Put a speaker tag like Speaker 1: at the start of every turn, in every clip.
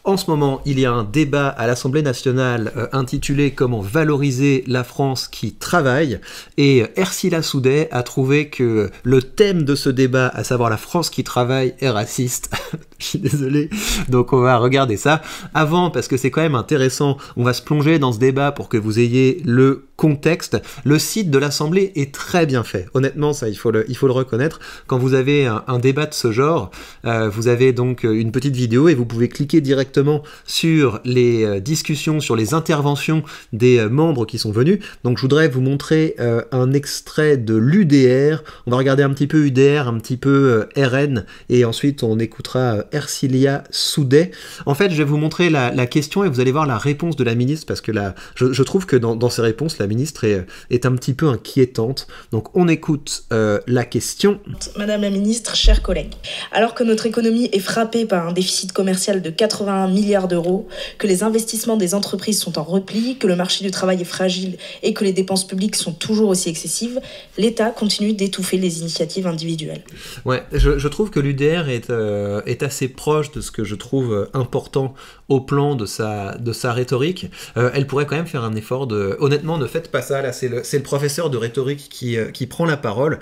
Speaker 1: En ce moment, il y a un débat à l'Assemblée nationale intitulé « Comment valoriser la France qui travaille ?» et Ercilla Soudet a trouvé que le thème de ce débat, à savoir la France qui travaille, est raciste. Je suis désolé. Donc on va regarder ça. Avant, parce que c'est quand même intéressant, on va se plonger dans ce débat pour que vous ayez le contexte. Le site de l'Assemblée est très bien fait. Honnêtement, ça, il faut le reconnaître. Quand vous avez un débat de ce genre, vous avez donc une petite vidéo et vous pouvez cliquer directement sur les discussions, sur les interventions des membres qui sont venus. Donc je voudrais vous montrer un extrait de l'UDR. On va regarder un petit peu UDR, un petit peu RN, et ensuite on écoutera Ercilla Soudet. En fait, je vais vous montrer la question et vous allez voir la réponse de la ministre, parce que je trouve que dans ces réponses, la ministre est un petit peu inquiétante. Donc on écoute la question.
Speaker 2: Madame la ministre, chers collègues, alors que notre économie est frappée par un déficit commercial de 81 milliards d'euros, que les investissements des entreprises sont en repli, que le marché du travail est fragile et que les dépenses publiques sont toujours aussi excessives, l'État continue d'étouffer les initiatives individuelles.
Speaker 1: Ouais, je trouve que l'UDR est assez proche de ce que je trouve important au plan de sa rhétorique. Elle pourrait quand même faire un effort de... Honnêtement, ne faites pas ça, là, c'est le professeur de rhétorique qui prend la parole.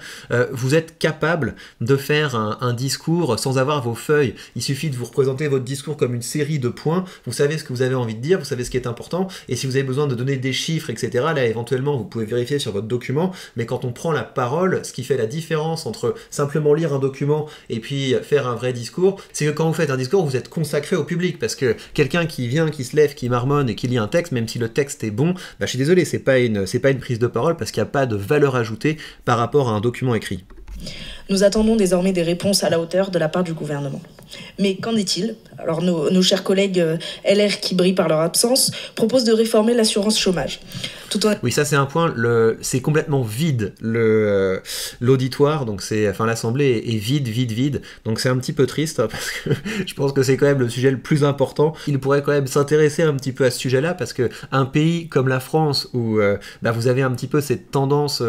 Speaker 1: Vous êtes capable de faire un discours sans avoir vos feuilles. Il suffit de vous représenter votre discours comme une série de points. Vous savez ce que vous avez envie de dire, vous savez ce qui est important, et si vous avez besoin de donner des chiffres, etc., là, éventuellement, vous pouvez vérifier sur votre document, mais quand on prend la parole, ce qui fait la différence entre simplement lire un document et puis faire un vrai discours, c'est que quand vous faites un discours, vous êtes consacré au public, parce que quelqu'un qui vient, qui se lève, qui marmonne et qui lit un texte, même si le texte est bon, je suis désolé, c'est pas une prise de parole, parce qu'il n'y a pas de valeur ajoutée par rapport à un document écrit.
Speaker 2: Nous attendons désormais des réponses à la hauteur de la part du gouvernement. Mais qu'en est-il? Alors nos chers collègues LR, qui brillent par leur absence, proposent de réformer l'assurance chômage.
Speaker 1: Oui, ça c'est un point, c'est complètement vide l'auditoire, donc l'Assemblée est vide, donc c'est un petit peu triste, parce que je pense que c'est quand même le sujet le plus important. Il pourrait quand même s'intéresser un petit peu à ce sujet-là, parce que un pays comme la France, où vous avez un petit peu cette tendance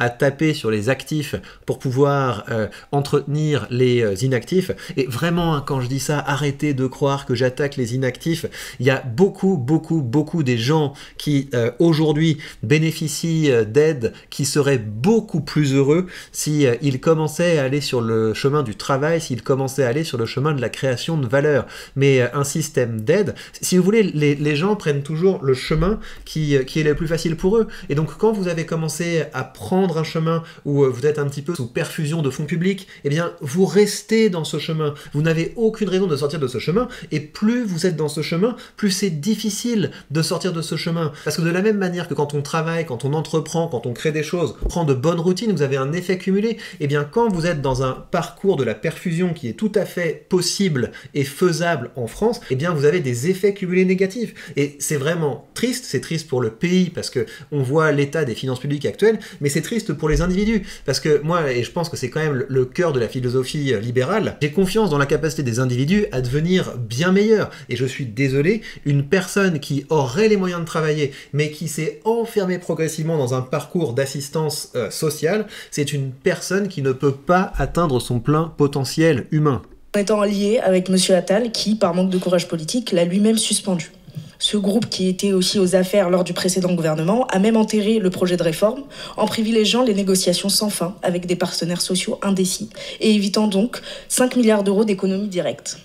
Speaker 1: à taper sur les actifs pour pouvoir entretenir les inactifs, et vraiment, quand je dis ça, arrêtez de croire que j'attaque les inactifs. Il y a beaucoup des gens qui aujourd'hui bénéficient d'aides, qui seraient beaucoup plus heureux si ils commençaient à aller sur le chemin du travail, s'ils commençaient à aller sur le chemin de la création de valeur. Mais un système d'aide, si vous voulez, les gens prennent toujours le chemin qui est le plus facile pour eux. Et donc quand vous avez commencé à prendre un chemin où vous êtes un petit peu sous perfusion de fonds publics, eh bien vous restez dans ce chemin. Vous n'avez aucune raison de sortir de ce chemin, et plus vous êtes dans ce chemin, plus c'est difficile de sortir de ce chemin. Parce que de la même manière que quand on travaille, quand on entreprend, quand on crée des choses, on prend de bonnes routines, vous avez un effet cumulé, et bien quand vous êtes dans un parcours de la perfusion qui est tout à fait possible et faisable en France, et bien vous avez des effets cumulés négatifs. Et c'est vraiment triste, c'est triste pour le pays, parce que on voit l'état des finances publiques actuelles, mais c'est triste pour les individus, parce que moi, et je pense que c'est quand même le cœur de la philosophie libérale, j'ai confiance dans la capacité des individus à devenir bien meilleurs. Et je suis désolé, une personne qui aurait les moyens de travailler, mais qui s'est enfermée progressivement dans un parcours d'assistance sociale, c'est une personne qui ne peut pas atteindre son plein potentiel humain.
Speaker 2: En étant lié avec M. Attal, qui, par manque de courage politique, l'a lui-même suspendu. Ce groupe, qui était aussi aux affaires lors du précédent gouvernement, a même enterré le projet de réforme en privilégiant les négociations sans fin avec des partenaires sociaux indécis et évitant donc 5 milliards d'euros d'économies directes.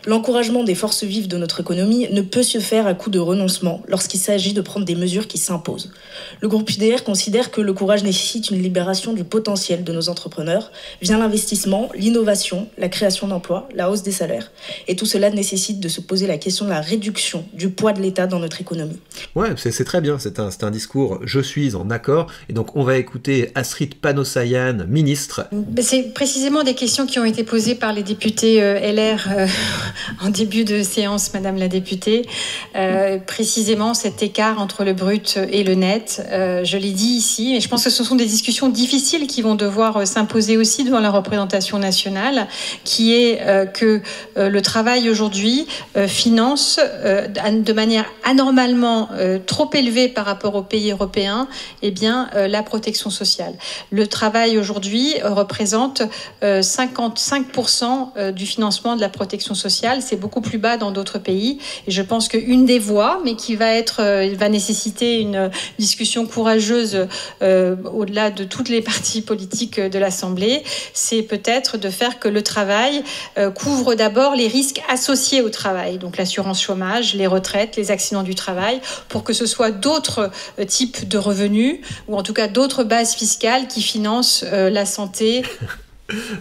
Speaker 2: L'encouragement des forces vives de notre économie ne peut se faire à coup de renoncement lorsqu'il s'agit de prendre des mesures qui s'imposent. Le groupe UDR considère que le courage nécessite une libération du potentiel de nos entrepreneurs via l'investissement, l'innovation, la création d'emplois, la hausse des salaires. Et tout cela nécessite de se poser la question de la réduction du poids de l'État dans notre économie.
Speaker 1: Ouais, c'est très bien, c'est un discours, je suis en accord. Et donc on va écouter Astrid Panosyan, ministre.
Speaker 3: C'est précisément des questions qui ont été posées par les députés LR en début de séance, Madame la députée, précisément cet écart entre le brut et le net. Je l'ai dit ici, et je pense que ce sont des discussions difficiles qui vont devoir s'imposer aussi devant la représentation nationale, qui est que le travail aujourd'hui finance de manière anormalement trop élevée par rapport aux pays européens, eh bien, la protection sociale. Le travail aujourd'hui représente 55% du financement de la protection sociale sociale, c'est beaucoup plus bas dans d'autres pays. Et je pense qu'une des voies, mais qui va nécessiter une discussion courageuse au-delà de toutes les partis politiques de l'Assemblée, c'est peut-être de faire que le travail couvre d'abord les risques associés au travail, donc l'assurance chômage, les retraites, les accidents du travail, pour que ce soit d'autres types de revenus, ou en tout cas d'autres bases fiscales qui financent la santé.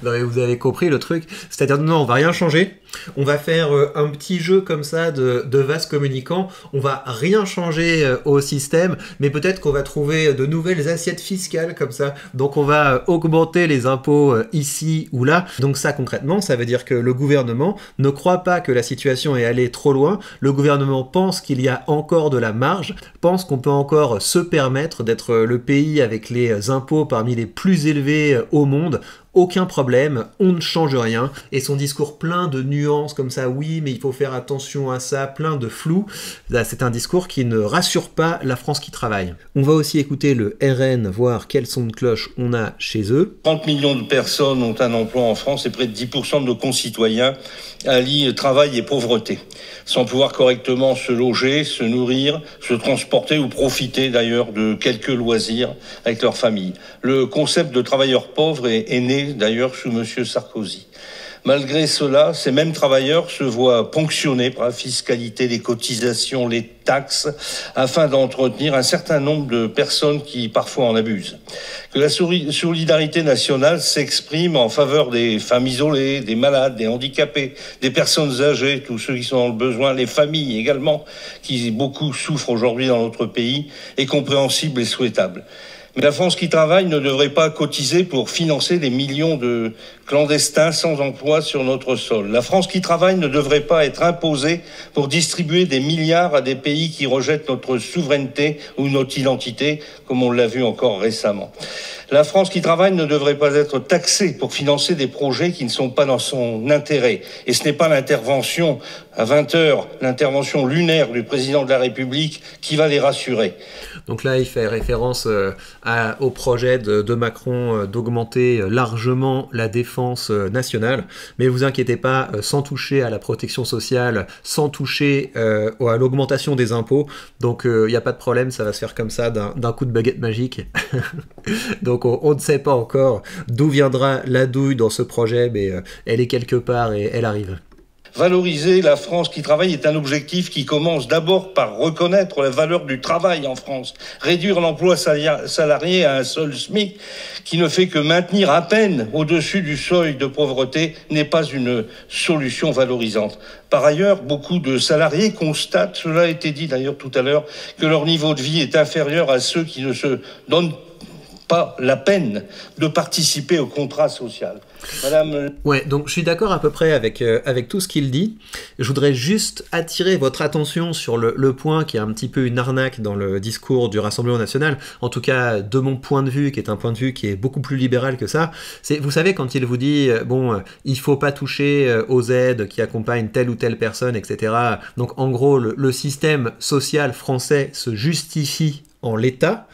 Speaker 1: Non, mais vous avez compris le truc, c'est-à-dire non, on va rien changer, on va faire un petit jeu comme ça de vases communicants, on va rien changer au système, mais peut-être qu'on va trouver de nouvelles assiettes fiscales comme ça, donc on va augmenter les impôts ici ou là. Donc ça concrètement, ça veut dire que le gouvernement ne croit pas que la situation est allée trop loin, le gouvernement pense qu'il y a encore de la marge, pense qu'on peut encore se permettre d'être le pays avec les impôts parmi les plus élevés au monde. Aucun problème, on ne change rien. Et son discours plein de nuances comme ça, oui, mais il faut faire attention à ça, plein de flou, là, c'est un discours qui ne rassure pas la France qui travaille. On va aussi écouter le RN, voir quel son de cloche on a chez eux.
Speaker 4: 30 millions de personnes ont un emploi en France et près de 10% de nos concitoyens allient travail et pauvreté, sans pouvoir correctement se loger, se nourrir, se transporter ou profiter d'ailleurs de quelques loisirs avec leur famille. Le concept de travailleur pauvre est né d'ailleurs sous M. Sarkozy. Malgré cela, ces mêmes travailleurs se voient ponctionnés par la fiscalité, les cotisations, les taxes, afin d'entretenir un certain nombre de personnes qui parfois en abusent. Que la solidarité nationale s'exprime en faveur des femmes isolées, des malades, des handicapés, des personnes âgées, tous ceux qui sont dans le besoin, les familles également, qui beaucoup souffrent aujourd'hui dans notre pays, est compréhensible et souhaitable. Mais la France qui travaille ne devrait pas cotiser pour financer des millions de clandestins sans emploi sur notre sol. La France qui travaille ne devrait pas être imposée pour distribuer des milliards à des pays qui rejettent notre souveraineté ou notre identité, comme on l'a vu encore récemment. La France qui travaille ne devrait pas être taxée pour financer des projets qui ne sont pas dans son intérêt. Et ce n'est pas l'intervention à 20h, l'intervention lunaire du président de la République qui va les rassurer.
Speaker 1: Donc là, il fait référence au projet de Macron d'augmenter largement la défense nationale. Mais vous inquiétez pas, sans toucher à la protection sociale, sans toucher à l'augmentation des impôts. Donc il n'y a pas de problème, ça va se faire comme ça d'un coup de baguette magique. Donc on ne sait pas encore d'où viendra la douille dans ce projet, mais elle est quelque part et elle arrive.
Speaker 4: Valoriser la France qui travaille est un objectif qui commence d'abord par reconnaître la valeur du travail en France. Réduire l'emploi salarié à un seul SMIC qui ne fait que maintenir à peine au-dessus du seuil de pauvreté n'est pas une solution valorisante. Par ailleurs, beaucoup de salariés constatent, cela a été dit d'ailleurs tout à l'heure, que leur niveau de vie est inférieur à ceux qui ne se donnent pas la peine de participer au contrat social. Madame...
Speaker 1: Ouais, donc je suis d'accord à peu près avec tout ce qu'il dit. Je voudrais juste attirer votre attention sur le point qui est un petit peu une arnaque dans le discours du Rassemblement national, en tout cas de mon point de vue, qui est un point de vue qui est beaucoup plus libéral que ça. C'est, vous savez, quand il vous dit, il faut pas toucher aux aides qui accompagnent telle ou telle personne, etc. Donc en gros, le système social français se justifie en l'état.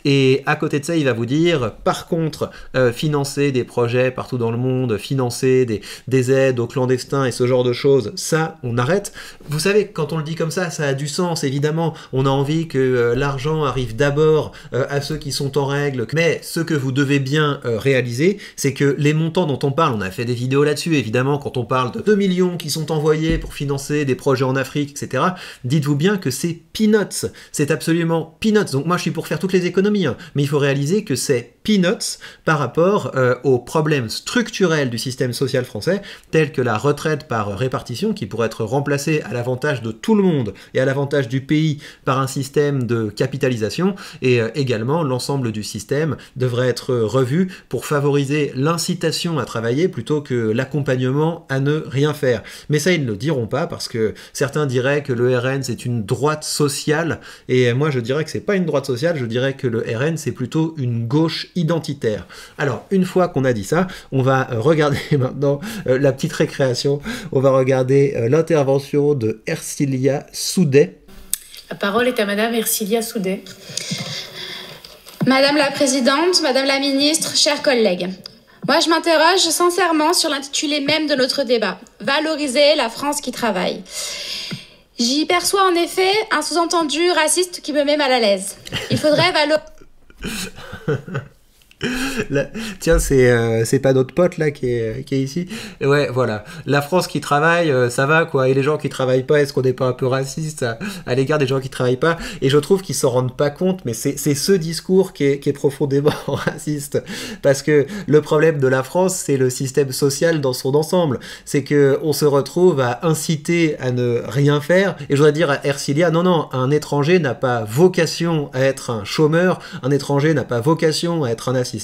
Speaker 1: Et à côté de ça, il va vous dire, par contre, financer des projets partout dans le monde, financer des aides aux clandestins et ce genre de choses, ça, on arrête. Vous savez, quand on le dit comme ça a du sens, évidemment. On a envie que l'argent arrive d'abord à ceux qui sont en règle. Mais ce que vous devez bien réaliser, c'est que les montants dont on parle, on a fait des vidéos là-dessus, évidemment, quand on parle de 2 millions qui sont envoyés pour financer des projets en Afrique, etc., dites-vous bien que c'est peanuts. C'est absolument peanuts. Donc moi, je suis pour faire toutes les économies, mais il faut réaliser que c'est peanuts par rapport aux problèmes structurels du système social français, tels que la retraite par répartition, qui pourrait être remplacée à l'avantage de tout le monde et à l'avantage du pays par un système de capitalisation, et également l'ensemble du système devrait être revu pour favoriser l'incitation à travailler plutôt que l'accompagnement à ne rien faire. Mais ça, ils ne le diront pas, parce que certains diraient que le RN c'est une droite sociale, et moi je dirais que c'est pas une droite sociale, je dirais que le RN c'est plutôt une gauche identitaire. Alors, une fois qu'on a dit ça, on va regarder maintenant la petite récréation. On va regarder l'intervention de Ercilia Soudet.
Speaker 5: La parole est à Madame Ercilia Soudet.
Speaker 6: Madame la Présidente, Madame la Ministre, chers collègues, Moi, je m'interroge sincèrement sur l'intitulé même de notre débat. Valoriser la France qui travaille. J'y perçois en effet un sous-entendu raciste qui me met mal à l'aise. Il faudrait valoriser...
Speaker 1: Là, tiens, c'est pas notre pote là qui est ici. Et ouais, voilà. La France qui travaille, ça va quoi. Et les gens qui travaillent pas, est-ce qu'on n'est pas un peu raciste à l'égard des gens qui travaillent pas? Et je trouve qu'ils s'en rendent pas compte, mais c'est ce discours qui est profondément raciste. Parce que le problème de la France, c'est le système social dans son ensemble. C'est que on se retrouve à inciter à ne rien faire. Et je voudrais dire à Ercilia, non, un étranger n'a pas vocation à être un chômeur. Un étranger n'a pas vocation à être un assisté.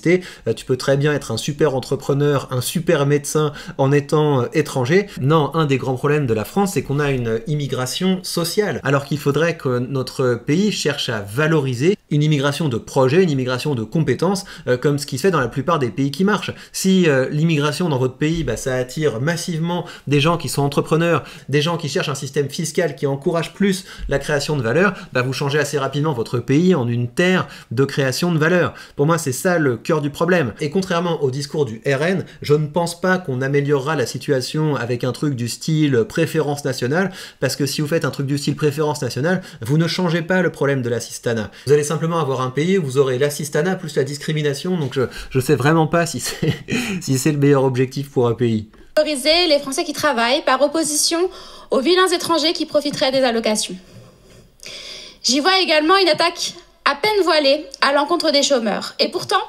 Speaker 1: Tu peux très bien être un super entrepreneur, un super médecin en étant étranger. Non, un des grands problèmes de la France, c'est qu'on a une immigration sociale, alors qu'il faudrait que notre pays cherche à valoriser une immigration de projet, une immigration de compétences, comme ce qui se fait dans la plupart des pays qui marchent. Si l'immigration dans votre pays, ça attire massivement des gens qui sont entrepreneurs, des gens qui cherchent un système fiscal qui encourage plus la création de valeur, vous changez assez rapidement votre pays en une terre de création de valeur. Pour moi, c'est ça le cœur du problème. Et contrairement au discours du RN, je ne pense pas qu'on améliorera la situation avec un truc du style préférence nationale, parce que si vous faites un truc du style préférence nationale, vous ne changez pas le problème de l'assistanat. Vous allez simplement avoir un pays où vous aurez l'assistanat plus la discrimination, donc je sais vraiment pas si c'est le meilleur objectif pour un pays.
Speaker 6: Valoriser les Français qui travaillent par opposition aux vilains étrangers qui profiteraient des allocations. J'y vois également une attaque à peine voilée à l'encontre des chômeurs. Et pourtant,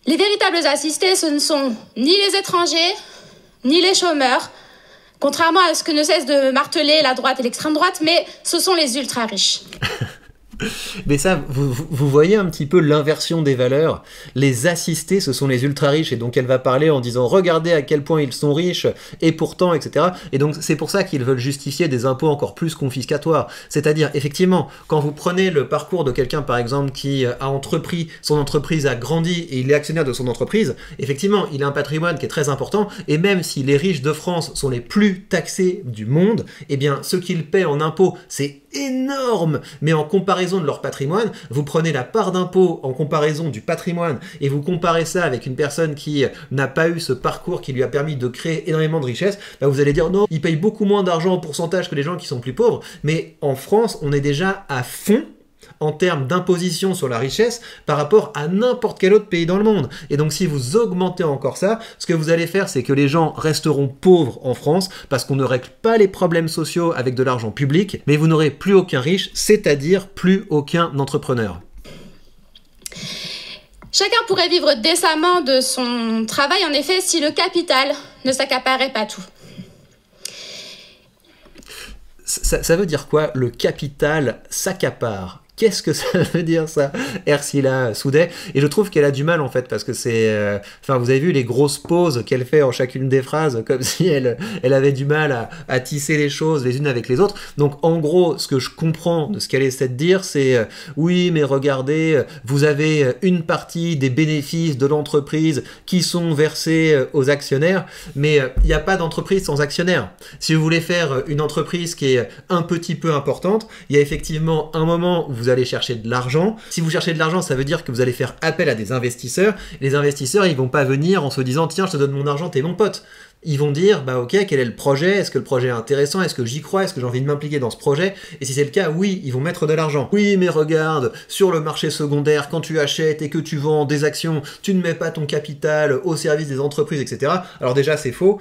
Speaker 6: les véritables assistés, ce ne sont ni les étrangers, ni les chômeurs, contrairement à ce que ne cesse de marteler la droite et l'extrême droite, mais ce sont les ultra-riches.
Speaker 1: Mais ça, vous voyez un petit peu l'inversion des valeurs. Les assistés, ce sont les ultra-riches, et donc elle va parler en disant « Regardez à quel point ils sont riches, et pourtant, etc. » Et donc c'est pour ça qu'ils veulent justifier des impôts encore plus confiscatoires. C'est-à-dire, effectivement, quand vous prenez le parcours de quelqu'un, par exemple, qui a entrepris, son entreprise a grandi, et il est actionnaire de son entreprise, effectivement, il a un patrimoine qui est très important, et même si les riches de France sont les plus taxés du monde, eh bien, ce qu'ils paient en impôts, c'est énorme, mais en comparaison de leur patrimoine, vous prenez la part d'impôt en comparaison du patrimoine et vous comparez ça avec une personne qui n'a pas eu ce parcours qui lui a permis de créer énormément de richesses, vous allez dire non, ils payent beaucoup moins d'argent en pourcentage que les gens qui sont plus pauvres, mais en France, on est déjà à fond en termes d'imposition sur la richesse par rapport à n'importe quel autre pays dans le monde. Et donc si vous augmentez encore ça, ce que vous allez faire, c'est que les gens resteront pauvres en France parce qu'on ne règle pas les problèmes sociaux avec de l'argent public, mais vous n'aurez plus aucun riche, c'est-à-dire plus aucun entrepreneur.
Speaker 6: Chacun pourrait vivre décemment de son travail, en effet, si le capital ne s'accaparait pas tout.
Speaker 1: Ça veut dire quoi, le capital s'accapare? Qu'est-ce que ça veut dire ça, Ercilia Soudet? Et je trouve qu'elle a du mal en fait, parce que c'est... Enfin, vous avez vu les grosses pauses qu'elle fait en chacune des phrases, comme si elle avait du mal à tisser les choses les unes avec les autres. Donc en gros, ce que je comprends de ce qu'elle essaie de dire, c'est oui, mais regardez, vous avez une partie des bénéfices de l'entreprise qui sont versés aux actionnaires, mais il n'y a pas d'entreprise sans actionnaires. Si vous voulez faire une entreprise qui est un petit peu importante, il y a effectivement un moment où vous allez chercher de l'argent. Si vous cherchez de l'argent, ça veut dire que vous allez faire appel à des investisseurs. Les investisseurs, ils vont pas venir en se disant « Tiens, je te donne mon argent, t'es mon pote ». Ils vont dire, ok, quel est le projet? Est-ce que le projet est intéressant? Est-ce que j'y crois? Est-ce que j'ai envie de m'impliquer dans ce projet? Et si c'est le cas, oui, ils vont mettre de l'argent. Oui, mais regarde, sur le marché secondaire, quand tu achètes et que tu vends des actions, tu ne mets pas ton capital au service des entreprises, etc. Alors déjà, c'est faux.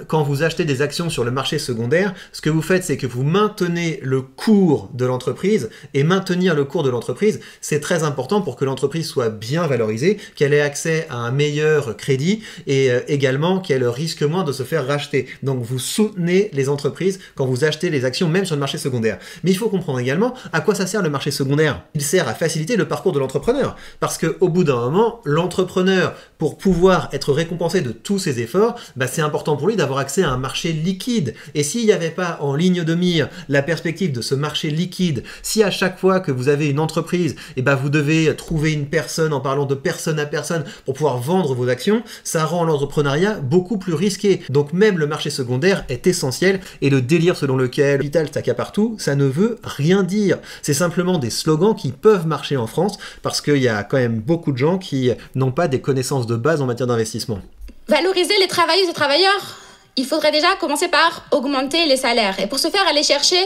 Speaker 1: Quand vous achetez des actions sur le marché secondaire, ce que vous faites, c'est que vous maintenez le cours de l'entreprise, et maintenir le cours de l'entreprise, c'est très important pour que l'entreprise soit bien valorisée, qu'elle ait accès à un meilleur crédit, et également qu'elle risque moins de se faire racheter. Donc vous soutenez les entreprises quand vous achetez les actions, même sur le marché secondaire. Mais il faut comprendre également à quoi ça sert le marché secondaire. Il sert à faciliter le parcours de l'entrepreneur. Parce qu'au bout d'un moment, l'entrepreneur, pour pouvoir être récompensé de tous ses efforts, c'est important pour lui d'avoir accès à un marché liquide. Et s'il n'y avait pas en ligne de mire la perspective de ce marché liquide, si à chaque fois que vous avez une entreprise, vous devez trouver une personne en parlant de personne à personne pour pouvoir vendre vos actions, ça rend l'entrepreneuriat beaucoup plus risqué. fabriquer. Donc même le marché secondaire est essentiel, et le délire selon lequel l'hôpital s'accapare tout, ça ne veut rien dire. C'est simplement des slogans qui peuvent marcher en France, parce qu'il y a quand même beaucoup de gens qui n'ont pas des connaissances de base en matière d'investissement.
Speaker 6: Valoriser les travailleuses et travailleurs, il faudrait déjà commencer par augmenter les salaires. Et pour ce faire, aller chercher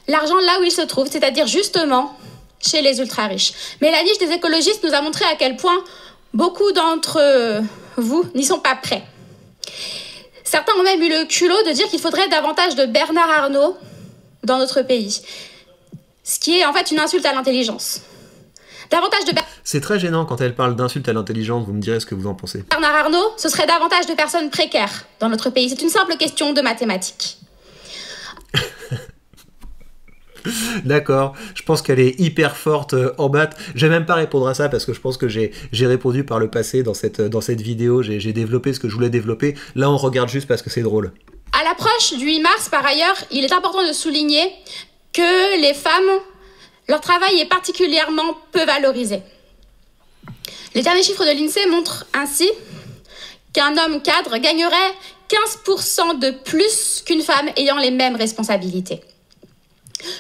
Speaker 6: l'argent là où il se trouve, c'est-à-dire justement chez les ultra-riches. Mais la niche des écologistes nous a montré à quel point beaucoup d'entre vous n'y sont pas prêts. Certains ont même eu le culot de dire qu'il faudrait davantage de Bernard Arnault dans notre pays. Ce qui est en fait une insulte à l'intelligence. Davantage de
Speaker 1: C'est très gênant quand elle parle d'insulte à l'intelligence, vous me direz ce que vous en pensez.
Speaker 6: Bernard Arnault, ce serait davantage de personnes précaires dans notre pays. C'est une simple question de mathématiques.
Speaker 1: D'accord, je pense qu'elle est hyper forte en maths. Je vais même pas répondre à ça parce que je pense que j'ai répondu par le passé dans cette vidéo. J'ai développé ce que je voulais développer. Là, on regarde juste parce que c'est drôle.
Speaker 6: À l'approche du 8 mars, par ailleurs, il est important de souligner que les femmes, leur travail est particulièrement peu valorisé. Les derniers chiffres de l'INSEE montrent ainsi qu'un homme cadre gagnerait 15% de plus qu'une femme ayant les mêmes responsabilités.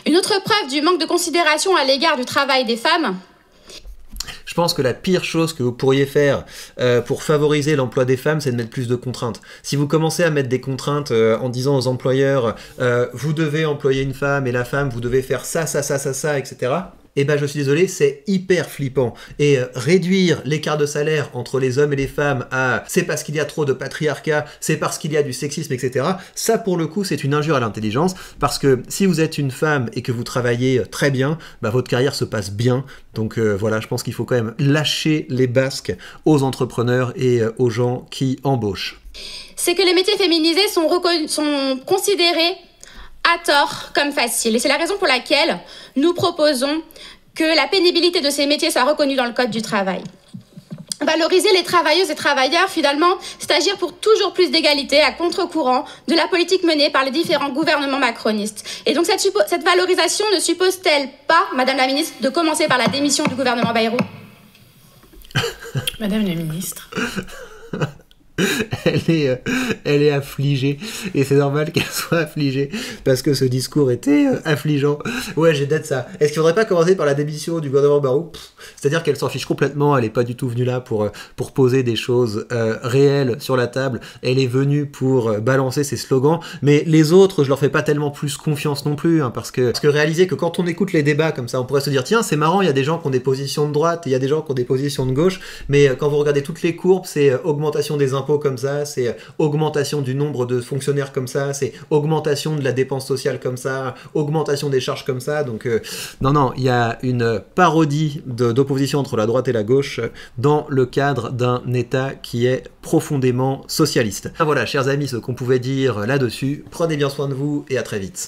Speaker 6: Une autre preuve du manque de considération à l'égard du travail des femmes.
Speaker 1: Je pense que la pire chose que vous pourriez faire pour favoriser l'emploi des femmes, c'est de mettre plus de contraintes. Si vous commencez à mettre des contraintes en disant aux employeurs vous devez employer une femme et la femme, vous devez faire ça, etc. Eh ben je suis désolé, c'est hyper flippant. Et réduire l'écart de salaire entre les hommes et les femmes à c'est parce qu'il y a trop de patriarcat, c'est parce qu'il y a du sexisme, etc. Ça pour le coup c'est une injure à l'intelligence, parce que si vous êtes une femme et que vous travaillez très bien, bah, votre carrière se passe bien. Donc voilà, je pense qu'il faut quand même lâcher les basques aux entrepreneurs et aux gens qui embauchent.
Speaker 6: C'est que les métiers féminisés sont considérés à tort comme faciles. Et c'est la raison pour laquelle nous proposons que la pénibilité de ces métiers soit reconnue dans le Code du travail. Valoriser les travailleuses et travailleurs, finalement, c'est agir pour toujours plus d'égalité à contre-courant de la politique menée par les différents gouvernements macronistes. Et donc cette valorisation ne suppose-t-elle pas, Madame la Ministre, de commencer par la démission du gouvernement Bayrou?
Speaker 5: Madame la Ministre.
Speaker 1: Elle est affligée, et c'est normal qu'elle soit affligée parce que ce discours était affligeant. Ouais, j'ai d'être ça. Est-ce qu'il faudrait pas commencer par la démission du gouvernement Barrot? C'est-à-dire qu'elle s'en fiche complètement, elle est pas du tout venue là pour poser des choses réelles sur la table, elle est venue pour balancer ses slogans, mais les autres, je leur fais pas tellement plus confiance non plus, hein, parce que réaliser que quand on écoute les débats comme ça, on pourrait se dire tiens, c'est marrant, il y a des gens qui ont des positions de droite, et il y a des gens qui ont des positions de gauche, mais quand vous regardez toutes les courbes, c'est augmentation des impôts comme ça, c'est augmentation du nombre de fonctionnaires comme ça, c'est augmentation de la dépense sociale comme ça, augmentation des charges comme ça, donc non, il y a une parodie d'opposition entre la droite et la gauche dans le cadre d'un État qui est profondément socialiste. Voilà, chers amis, ce qu'on pouvait dire là-dessus. Prenez bien soin de vous et à très vite.